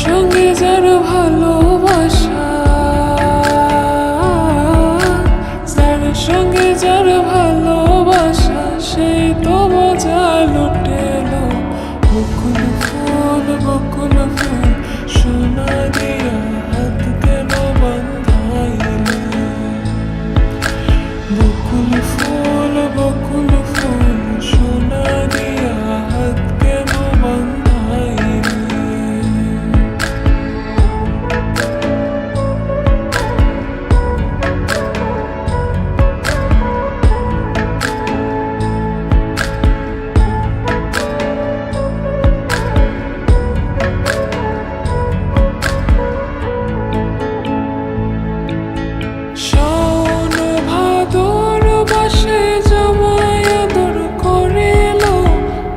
সঙ্গে যার ভালোবাসা, যার সঙ্গে যার ভালোবাসা, সেই তো মজা লুটেলো। বকুল ফুল সোনা দিয়া হাত কেন বান্ধাইলে? বকুল ফুল সোনা দিয়া হাত কেন বান্ধাইলে? শাওন ভাদর বাসে জামাই আদর করেলো,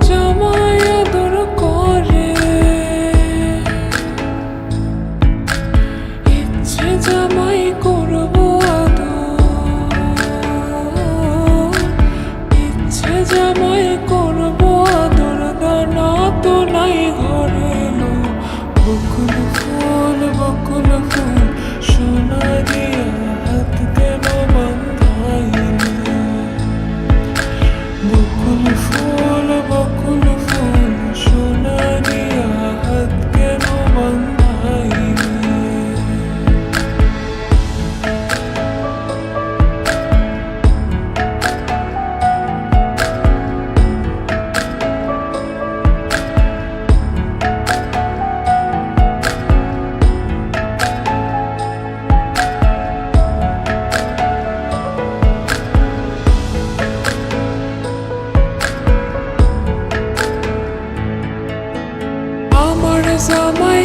জামাই আদর করে। ইচ্ছে জামাই করবো আদর, ইচ্ছে জামাই করবো আদর, দানা তো নাই ঘরে লো। বকুল ফুল সোনা দিয়া হাত কেন বান্ধাইলে? বকুল ফুল সোনা দিয়া হাত কেন বান্ধাইলে? আমার জামাই